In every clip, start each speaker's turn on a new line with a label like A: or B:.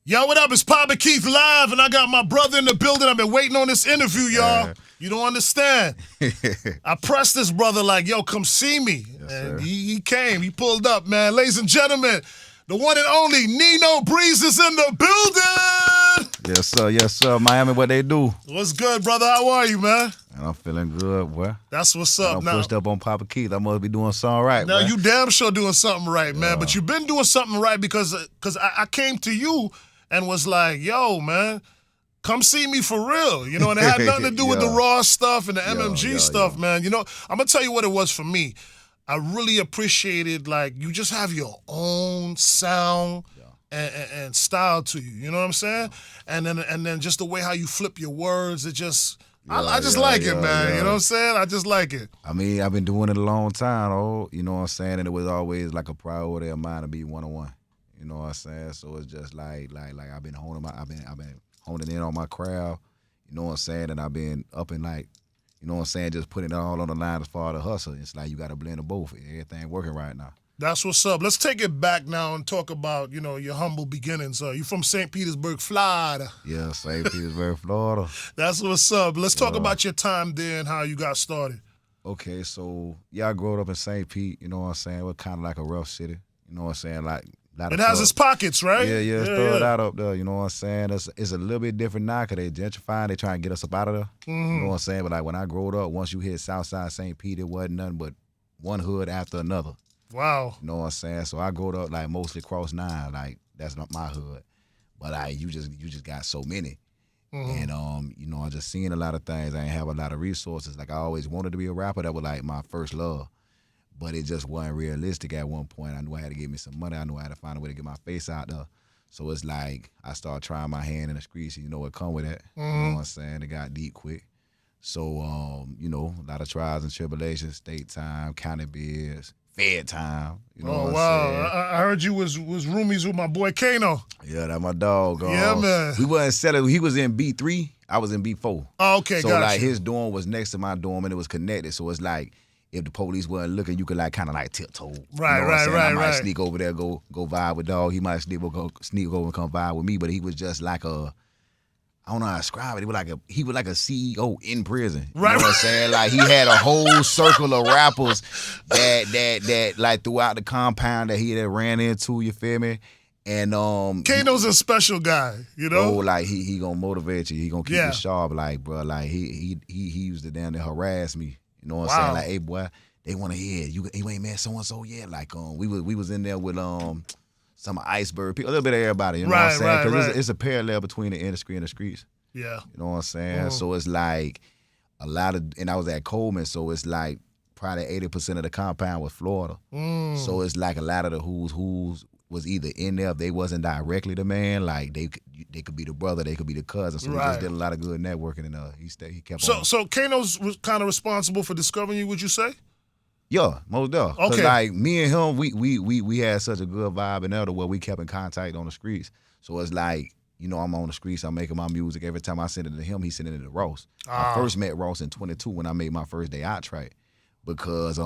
A: Yo, what up? It's Papa Keith live, and I got my brother in the building. I've been waiting on this interview, y'all. You don't understand. I pressed this brother like, yo, come see me.
B: Yes,
A: and
B: sir.
A: he came. He pulled up, man. Ladies and gentlemen, the one and only Nino Breeze is in the building.
B: Yes, sir. Miami, what they do?
A: What's good, brother? How are you, man?
B: And I'm feeling good, boy.
A: That's what's
B: I
A: up.
B: done pushed up on Papa Keith. I must be doing something right,
A: Now
B: boy.
A: you damn sure doing something right, man. But you've been doing something right because I came to you and was like, yo, man, come see me for real. You know, and it had nothing to do with the raw stuff and the MMG stuff, man. You know, I'm going to tell you what it was for me. I really appreciated, like, you just have your own sound and style to you. You know what I'm saying? And then just the way how you flip your words, it just... I just like it, man. You know what I'm saying? I just like it.
B: I mean, I've been doing it a long time, though. You know what I'm saying? And it was always like a priority of mine to be one-on-one. You know what I'm saying? So it's just like I've been honing in on my craft. You know what I'm saying? And I've been up and like, you know what I'm saying, just putting it all on the line as far as the hustle. It's like you got to blend of both. Everything working right now.
A: That's what's up. Let's take it back now and talk about, you know, your humble beginnings. You from St. Petersburg, Florida.
B: Yeah, St. Petersburg, Florida.
A: That's what's up. Let's talk about your time there and how you got started.
B: Okay, so, yeah, I grew up in St. Pete, you know what I'm saying? It was kind of like a rough city, you know what I'm saying? Like,
A: it has its pockets, right?
B: Yeah, it's thugged out up there, you know what I'm saying? It's a little bit different now because they gentrifying, they trying to get us up out of there, you know what I'm saying? But like when I grew up, once you hit Southside St. Pete, it wasn't nothing but one hood after another.
A: Wow.
B: You know what I'm saying? So I grew up like mostly cross 9, like that's not my hood. But like you just got so many. And you know, I just seen a lot of things. I didn't have a lot of resources. Like I always wanted to be a rapper. That was like my first love. But it just wasn't realistic at one point. I knew I had to get me some money. I knew I had to find a way to get my face out there. So it's like I started trying my hand in the streets. You know what come with that. You know what I'm saying? It got deep quick. So, you know, a lot of trials and tribulations, state time, county bids, fed time. You know what I'm saying?
A: I heard you was roomies with my boy Kano.
B: Yeah, that's my dog.
A: Yeah, man.
B: We wasn't selling. He was in B3. I was in B4.
A: Oh, okay,
B: so
A: gotcha.
B: Like his dorm was next to my dorm and it was connected. So it's like if the police wasn't looking, you could like kind of like tiptoe.
A: Right,
B: you know what I'm saying? I might
A: right.
B: sneak over there, go vibe with dog. He might sneak over and come vibe with me. But he was just like I don't know how to describe it. He was like a CEO in prison. You know what I'm saying? Like he had a whole circle of rappers that like throughout the compound that he had ran into, you feel me? And
A: Kano's a special guy, you know?
B: Oh, like he gonna motivate you. He gonna keep you sharp, like, bro. Like he used to down there harass me. You know what I'm saying? Like, hey boy, they wanna hear you ain't met so and so yet. Like we was in there with some iceberg people, a little bit of everybody, you know what I'm saying? Because it's a parallel between the industry and the streets.
A: Yeah.
B: You know what I'm saying? So it's like a lot of, and I was at Coleman, so it's like probably 80% of the compound was Florida. So it's like a lot of the who's was either in there, if they wasn't directly the man, like they could be the brother, they could be the cousin. So he just did a lot of good networking and he kept on.
A: So Kano's was kind of responsible for discovering you, would you say?
B: Yeah, most definitely.
A: Okay.
B: Like me and him, we had such a good vibe and where we kept in contact on the streets. So it's like, you know, I'm on the streets, I'm making my music. Every time I send it to him, he sending it to Ross. I first met Ross in 22 when I made my first day out track because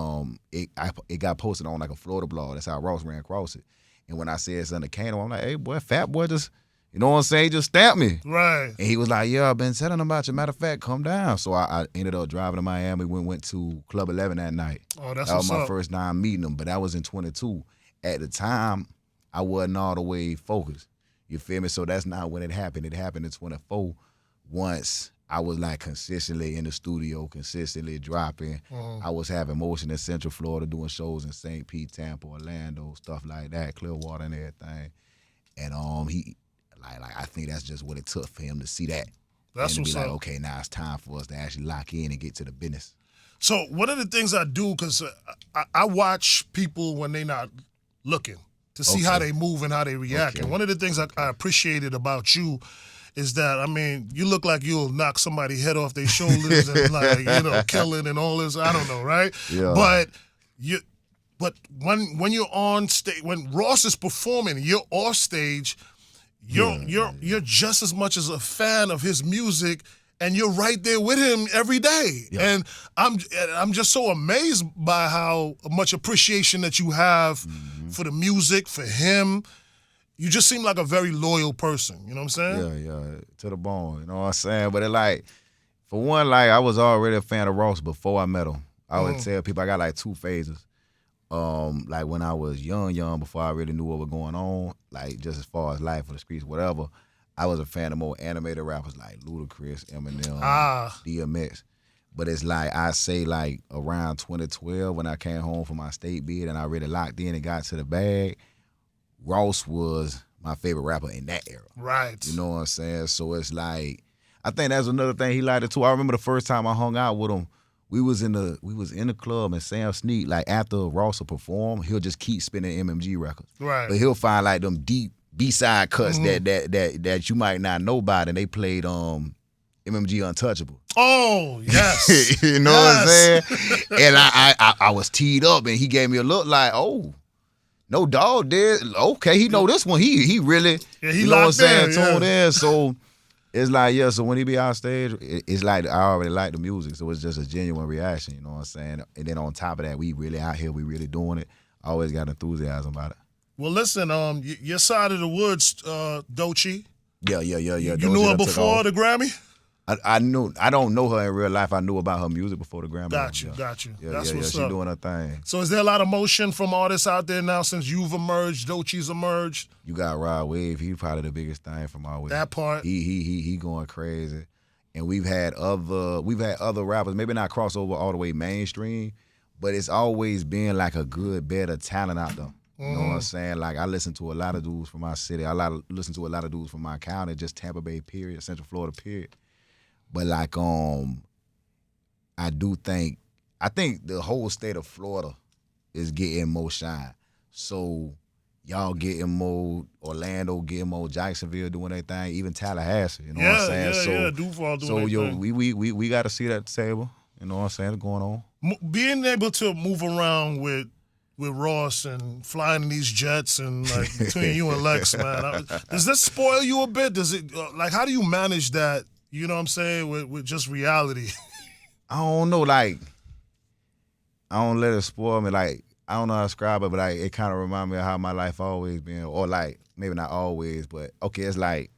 B: it got posted on like a Florida blog. That's how Ross ran across it. And when I said something to Kano, I'm like, hey boy, Fat Boy just, you know what I'm saying, he just stamped me.
A: Right.
B: And he was like, yeah, I've been telling him about you. Matter of fact, come down. So I ended up driving to Miami. We went to Club 11 that night.
A: Oh, that's
B: that was
A: what's
B: my
A: up.
B: first time meeting him, but that was in 22. At the time, I wasn't all the way focused. You feel me? So that's not when it happened. It happened in 24 once I was like consistently in the studio, consistently dropping. I was having motion in Central Florida, doing shows in St. Pete, Tampa, Orlando, stuff like that, Clearwater and everything. And he like I think that's just what it took for him to see that.
A: That's
B: and to
A: what's
B: be like,
A: up.
B: okay, now it's time for us to actually lock in and get to the business.
A: So one of the things I do, because I watch people when they not looking to see how they move and how they react. And one of the things I appreciated about you is that, I mean, you look like you'll knock somebody's head off their shoulders and like, you know, killing and all this. I don't know, right?
B: Yeah.
A: But when you're on stage, when Ross is performing, you're off stage, you're just as much as a fan of his music, and you're right there with him every day.
B: Yeah.
A: And I'm just so amazed by how much appreciation that you have for the music, for him. you just seem like a very loyal person. You know what I'm saying?
B: Yeah, to the bone. You know what I'm saying? But it like, for one, like I was already a fan of Ross before I met him. I would tell people I got like 2 phases. Like when I was young, before I really knew what was going on, like just as far as life or the streets, whatever, I was a fan of more animated rappers like Ludacris, Eminem, DMX. But it's like I say like around 2012 when I came home from my state bid and I really locked in and got to the bag, Ross was my favorite rapper in that era.
A: Right.
B: You know what I'm saying? So it's like, I think that's another thing he liked it too. I remember the first time I hung out with him, we was in the club and Sam Sneak, like after Ross will perform, he'll just keep spinning MMG records.
A: Right.
B: But he'll find like them deep B-side cuts that you might not know about, and they played MMG Untouchable.
A: Oh, yes.
B: You know what I'm saying? And I was teed up and he gave me a look like, oh, no dog did. Okay, he know this one. He really,
A: he
B: you know what I'm saying,
A: in,
B: tuned in. So it's like, yeah, so when he be on stage, it's like I already like the music, so it's just a genuine reaction, you know what I'm saying? And then on top of that, we really out here, we really doing it. I always got enthusiasm about it.
A: Well, listen, your side of the woods, Doechii.
B: Yeah.
A: You knew her before the Grammy?
B: I knew. I don't know her in real life. I knew about her music before the Grammy.
A: Got you.
B: Yeah,
A: That's what's
B: she
A: up.
B: doing her thing.
A: So is there a lot of motion from artists out there now since you've emerged, Doechii's emerged?
B: You got Rod Wave. He's probably the biggest thing from our way.
A: That part.
B: He going crazy. And we've had other rappers, maybe not crossover all the way mainstream, but it's always been like a good, better talent out there. You know what I'm saying? Like I listen to a lot of dudes from my city. Listen to a lot of dudes from my county, just Tampa Bay period, Central Florida period. But like I think the whole state of Florida is getting more shine. So y'all getting more, Orlando getting more, Jacksonville doing their thing, even Tallahassee, you know what I'm saying?
A: Duval doing
B: so
A: their
B: yo,
A: thing.
B: we got to see that table, you know what I'm saying, going on.
A: Being able to move around with Ross and flying in these jets and like between you and Lex, man, does this spoil you a bit? Does it like how do you manage that? You know what I'm saying with just reality.
B: I don't know, like I don't let it spoil me. Like I don't know how to describe it, but like it kind of reminds me of how my life always been, or like maybe not always, but okay, it's like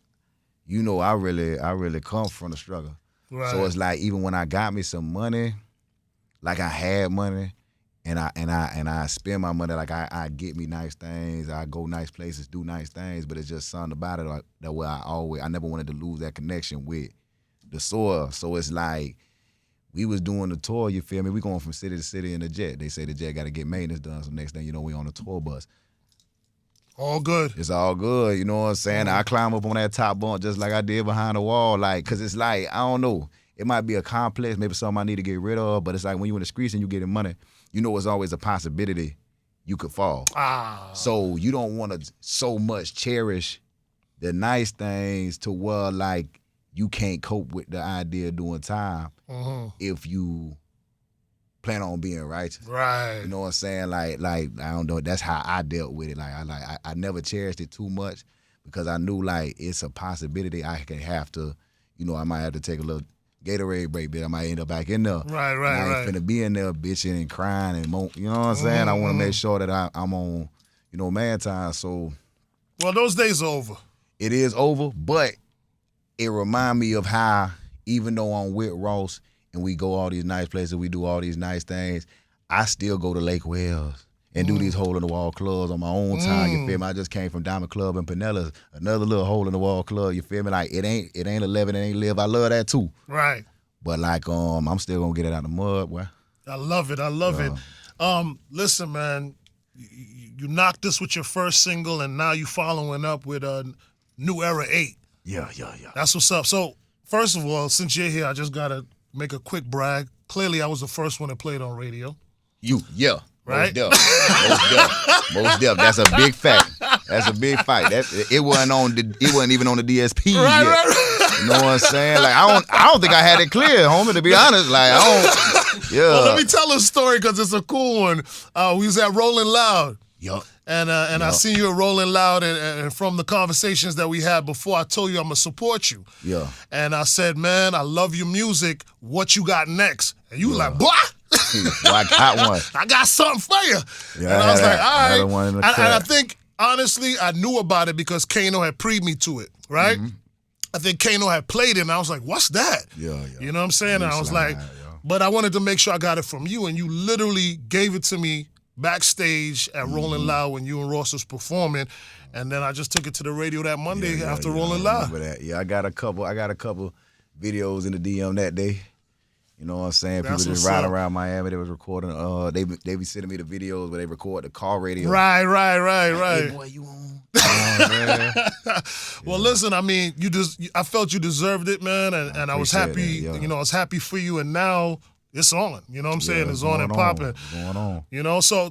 B: you know I really come from the struggle. Right. So it's like even when I got me some money, like I had money. And I spend my money like I get me nice things, I go nice places, do nice things, but it's just something about it like, that where I never wanted to lose that connection with the soil. So it's like we was doing the tour, you feel me? We going from city to city in the jet. They say the jet got to get maintenance done, so next thing you know, we on a tour bus.
A: All good.
B: It's all good, you know what I'm saying? I climb up on that top bunk just like I did behind the wall, like, cause it's like, I don't know, it might be a complex, maybe something I need to get rid of, but it's like when you in the streets and you getting money, you know it's always a possibility you could fall. So you don't want to so much cherish the nice things to where like you can't cope with the idea of doing time if you plan on being righteous. Right. You know what I'm saying? Like I don't know. That's how I dealt with it. Like I never cherished it too much because I knew like it's a possibility I could have to, you know, I might have to take a little Gatorade break, but I might end up back in there. Right. I ain't finna be in there bitching and crying and you know what I'm saying? I want to make sure that I'm on, you know, man time. So,
A: well, those days are over.
B: It is over, but it remind me of how even though I'm with Ross and we go all these nice places, we do all these nice things, I still go to Lake Wells and do these hole-in-the-wall clubs on my own time, you feel me? I just came from Diamond Club in Pinellas, another little hole-in-the-wall club, you feel me? Like, it ain't 11, it ain't live. I love that, too. Right. But, like, I'm still going to get it out of the mud, boy.
A: I love it. Listen, man, you knocked this with your first single, and now you following up with New Era 8.
B: Yeah.
A: That's what's up. So, first of all, since you're here, I just got to make a quick brag. Clearly, I was the first one that played on radio.
B: Right? Most deaf. That's a big fact. That's a big fight. It wasn't even on the DSP yet. Right. You know what I'm saying? Like I don't think I had it clear, homie, to be honest. Like I don't. Yeah.
A: Well, let me tell a story because it's a cool one. We was at Rolling Loud.
B: Yup.
A: And I seen you at Rolling Loud, and from the conversations that we had before, I told you I'm gonna support you.
B: Yeah.
A: And I said, man, I love your music. What you got next? And you like, what?
B: Well, I got one.
A: I got something for you.
B: Yeah,
A: and I was like, all right. And I think honestly, I knew about it because Kano had pre'd me to it, right? I think Kano had played it, and I was like, what's that?
B: Yeah.
A: You know what I'm saying? And I was like,
B: Yeah.
A: but I wanted to make sure I got it from you, and you literally gave it to me backstage at Rolling Loud when you and Ross was performing, and then I just took it to the radio that Monday after Rolling
B: I
A: Loud.
B: remember that. Yeah, I got a couple videos in the DM that day. You know what I'm saying?
A: That's
B: People just
A: what's
B: riding
A: up.
B: around Miami. They was recording. They be sending me the videos where they record the car radio.
A: Right.
B: Hey, boy, you on? You know what I'm saying?
A: Well, listen, I mean, I felt you deserved it, man, and I was
B: appreciate
A: happy.
B: that, yeah.
A: You know, I was happy for you, and now it's on. You know what I'm saying?
B: Yeah,
A: It's on and
B: going on.
A: popping.
B: Going on.
A: You know, so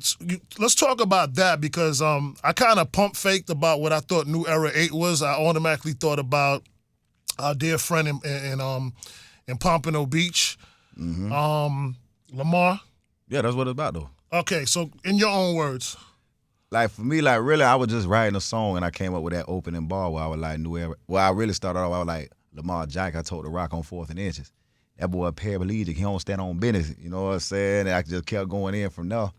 A: let's talk about that because I kind of pump faked about what I thought New Era 8 was. I automatically thought about our dear friend in Pompano Beach, Lamar.
B: Yeah, that's what it's about though.
A: Okay, so in your own words.
B: Like for me, like really, I was just writing a song and I came up with that opening bar where I was like New Era. Well, I really started off. I was like Lamar Jack. I told the Rock on 4th and Inches. That boy paraplegic. He don't stand on business. You know what I'm saying? And I just kept going in from there.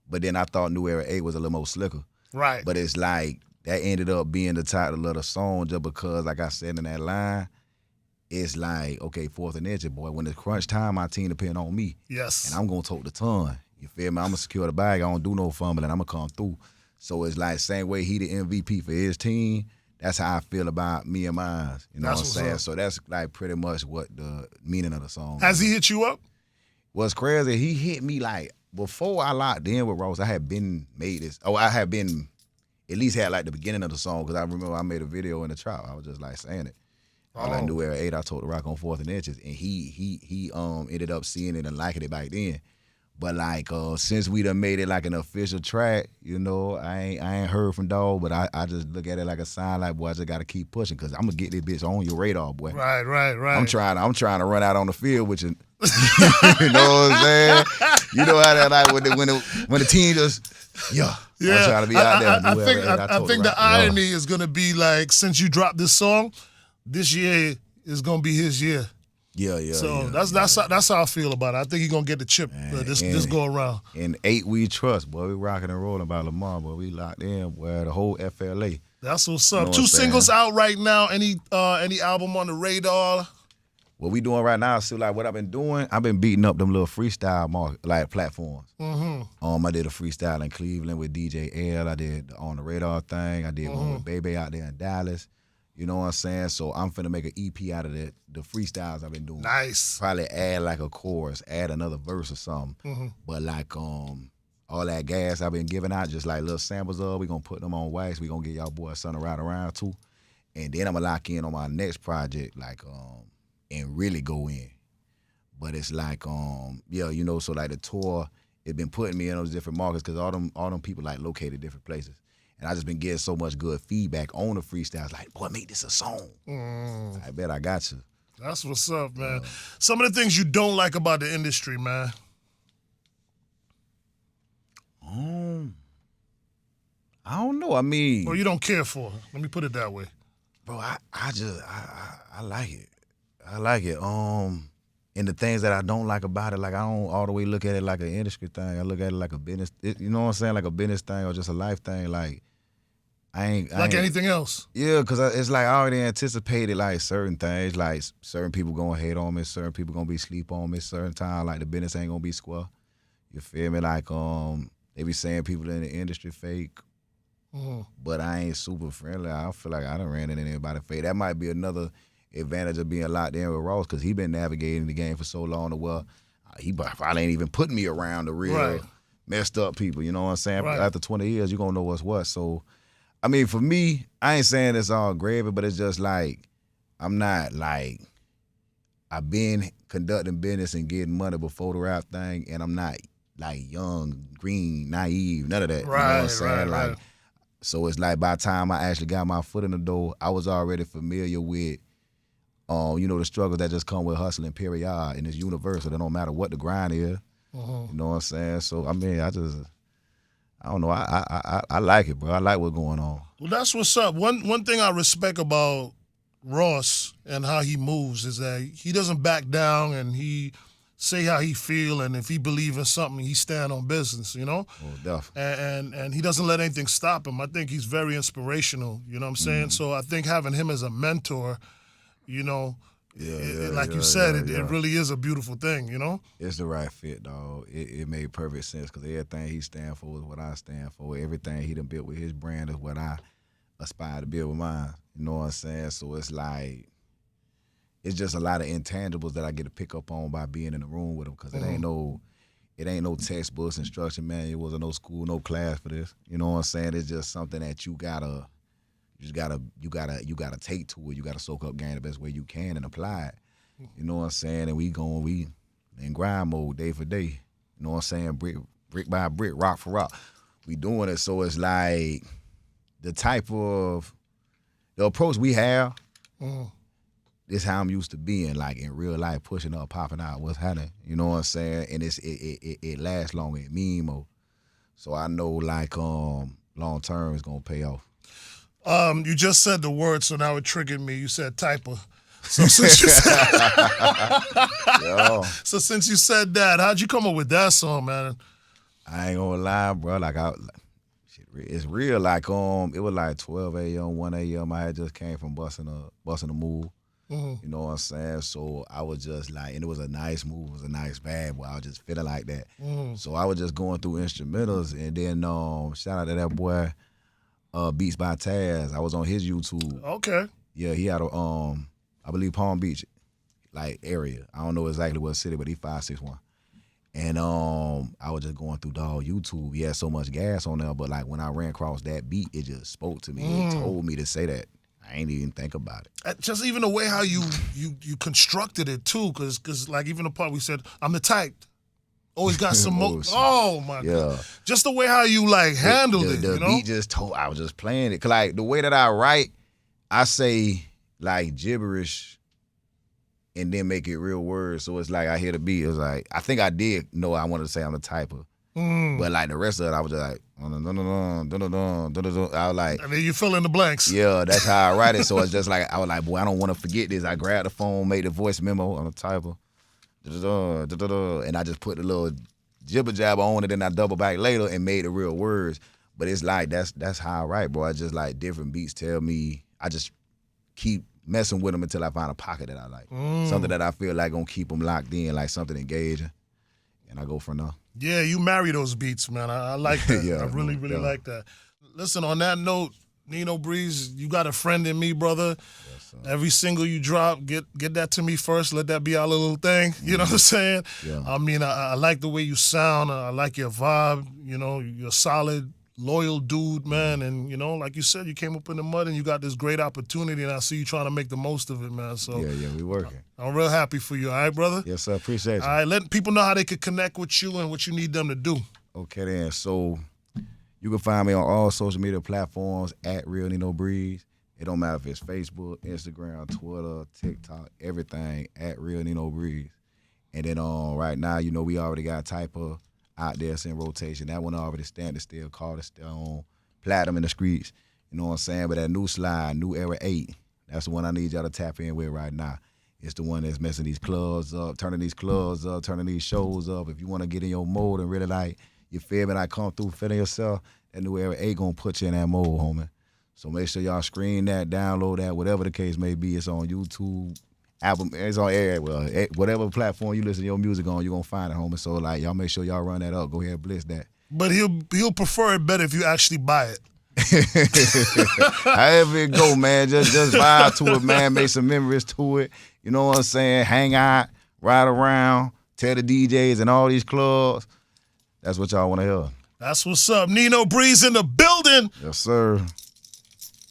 B: But then I thought New Era 8 was a little more slicker.
A: Right.
B: But it's like that ended up being the title of the song just because, like I said in that line, it's like, okay, 4th and Inches, boy. When it's crunch time, my team depend on me.
A: Yes.
B: And I'm going to tote the ton. You feel me? I'm going to secure the bag. I don't do no fumbling. I'm going to come through. So it's like same way he the MVP for his team. That's how I feel about me and mine. You know what I'm saying?
A: up.
B: So that's like pretty much what the meaning of the song
A: Has
B: is.
A: he hit you up?
B: What's crazy, he hit me like before I locked in with Ross, I had been at least had like the beginning of the song because I remember I made a video in the trap. I was just like saying it. I like New Era 8, I told the Rock on 4th and Inches, and he ended up seeing it and liking it back then. But like since we done made it like an official track, you know, I ain't heard from Dog, but I just look at it like a sign, like boy, I just gotta keep pushing because I'm gonna get this bitch on your radar, boy.
A: Right.
B: I'm trying to run out on the field with you. You know what I'm saying? You know how that like when the team just I'm trying to be out there.
A: I think the irony is gonna be like since you dropped this song, this year is gonna be his year.
B: Yeah.
A: So that's how I feel about it. I think he's gonna get the chip this go around.
B: In 8 we trust, boy. We rocking and rolling by Lamar, boy. We locked in, boy. The whole FLA.
A: That's what's up.
B: You know
A: 2
B: what I'm
A: singles out right now. Any album on the radar?
B: What we doing right now, so like what I've been doing, I've been beating up them little freestyle like platforms. I did a freestyle in Cleveland with DJ L. I did the On the Radar thing. I did one with Bebe out there in Dallas. You know what I'm saying? So I'm finna make an EP out of the freestyles I've been doing.
A: Nice.
B: Probably add like a chorus, add another verse or something. But like all that gas I've been giving out, just like little samples of, we gonna put them on wax. We gonna get y'all boys something to ride around to. And then I'm gonna lock in on my next project, like and really go in. But it's like you know, so like the tour, it been putting me in those different markets because all them people like located different places. And I just been getting so much good feedback on the freestyles. Like, boy, make this a song. I bet I got you.
A: That's what's up, man. Some of the things you don't like about the industry, man.
B: I don't know. I mean,
A: Or you don't care for. Let me put it that way.
B: bro, I like it. I like it. And the things that I don't like about it, like I don't all the way look at it like an industry thing. I look at it like a business. You know what I'm saying? Like a business thing or just a life thing. Like I ain't
A: anything else.
B: Yeah, because it's like I already anticipated like certain things, like certain people gonna hate on me, certain people gonna be sleep on me, certain time like the business ain't gonna be square. You feel me? Like they be saying people in the industry fake, but I ain't super friendly. I feel like I done ran into anybody fake. That might be another advantage of being locked in with Ross because he been navigating the game for so long. He probably ain't even putting me around the real messed up people. You know what I'm saying?
A: Right.
B: After 20 years, you gonna know what's what. So. I mean, for me, I ain't saying it's all gravy, but it's just like, I'm not like, I've been conducting business and getting money before the rap thing, and I'm not like young, green, naive, none of that.
A: Right,
B: you know what I'm saying?
A: right.
B: Like, so it's like by the time I actually got my foot in the door, I was already familiar with, you know, the struggles that just come with hustling, period, and it's universal. It don't matter what the grind is. You know what I'm saying? So, I mean, I don't know. I like it, bro. I like what's going on.
A: Well, that's what's up. One thing I respect about Ross and how he moves is that he doesn't back down and he say how he feel, and if he believe in something, he stand on business, you know?
B: Oh, definitely.
A: And he doesn't let anything stop him. I think he's very inspirational, you know what I'm saying? So I think having him as a mentor, you know, like you said, it really is a beautiful thing, you know?
B: It's the right fit, dog. It made perfect sense because everything he stand for is what I stand for. Everything he done built with his brand is what I aspire to build with mine. You know what I'm saying? So it's like, it's just a lot of intangibles that I get to pick up on by being in the room with him because it ain't no textbooks, instruction manual. It wasn't no school, no class for this. You know what I'm saying? It's just something that you gotta take to it. You gotta soak up game the best way you can and apply it. You know what I'm saying? And we in grind mode day for day. You know what I'm saying? Brick by brick, rock for rock. We doing it. So it's like the approach we have. This how I'm used to being, like in real life, pushing up, popping out, what's happening. You know what I'm saying? And it lasts longer in meme mode. So I know like long term it's gonna pay off.
A: You just said the word, so now it triggered me. You said typer. So since you said, so since you said that, how'd you come up with that song, man?
B: I ain't gonna lie, bro. It's real. Like it was like 12 a.m., 1 a.m. I had just came from busting a move. You know what I'm saying? So I was just like, and it was a nice move, it was a nice bag, but I was just feeling like that. So I was just going through instrumentals, and then shout out to that boy, Beats by Taz. I was on his YouTube.
A: Okay.
B: Yeah, he had a I believe Palm Beach, like area. I don't know exactly what city, but he 561. And I was just going through dog YouTube. He had so much gas on there, but like when I ran across that beat, it just spoke to me. It told me to say that. I ain't even think about it.
A: Just even the way how you constructed it too, cause like even the part we said, I'm the type. Always got some oh my God. Just the way how you like handled it.
B: The
A: you know?
B: beat I was just playing it. Cause like the way that I write, I say like gibberish and then make it real words. So it's like I hear the beat. It was like, I think I did know I wanted to say I'm the typer. But like the rest of it, I was just like, I was like,
A: and then you fill in the blanks.
B: Yeah, that's how I write it. So it's just like, I was like, boy, I don't want to forget this. I grabbed the phone, made the voice memo on the typer, and I just put the little jibber jabber on it, and I double back later and made the real words. But it's like, that's how I write, bro. I just like different beats tell me, I just keep messing with them until I find a pocket that I like. Something that I feel like gonna keep them locked in, like something engaging. And I go from there.
A: Yeah, you marry those beats, man. I like that. I really like that. Listen, on that note, Nino Breeze, you got a friend in me, brother. Yes, every single you drop, get that to me first. Let that be our little thing. You know what I'm saying? Yeah. I mean, I like the way you sound. I like your vibe. You know, you're a solid, loyal dude, man. And, you know, like you said, you came up in the mud and you got this great opportunity, and I see you trying to make the most of it, man. So
B: yeah, we working.
A: I'm real happy for you. All right, brother?
B: Yes, sir. Appreciate you.
A: All right, let people know how they could connect with you and what you need them to do.
B: Okay, then. So you can find me on all social media platforms at Real Nino Breeze. It don't matter if it's Facebook, Instagram, Twitter, TikTok, everything at Real Nino Breeze. And then right now, you know, we already got Typer out there, it's in rotation. That one already standing still, called it still on platinum in the streets. You know what I'm saying? But that new slide, New Era 8, that's the one I need y'all to tap in with right now. It's the one that's messing these clubs up, turning these clubs up, turning these shows up. If you want to get in your mode and really like, you feel me, like come through feeling yourself, that New Era 8 gonna put you in that mode, homie. So make sure y'all screen that, download that, whatever the case may be. It's on YouTube, album, it's on air. Well, whatever platform you listen to your music on, you're gonna find it, homie. So like, y'all make sure y'all run that up. Go ahead, blitz that.
A: But he'll prefer it better if you actually buy it.
B: However it go, man, just vibe to it, man. Make some memories to it. You know what I'm saying? Hang out, ride around, tell the DJs and all these clubs. That's what y'all want to hear.
A: That's what's up. Nino Breeze in the building.
B: Yes, sir.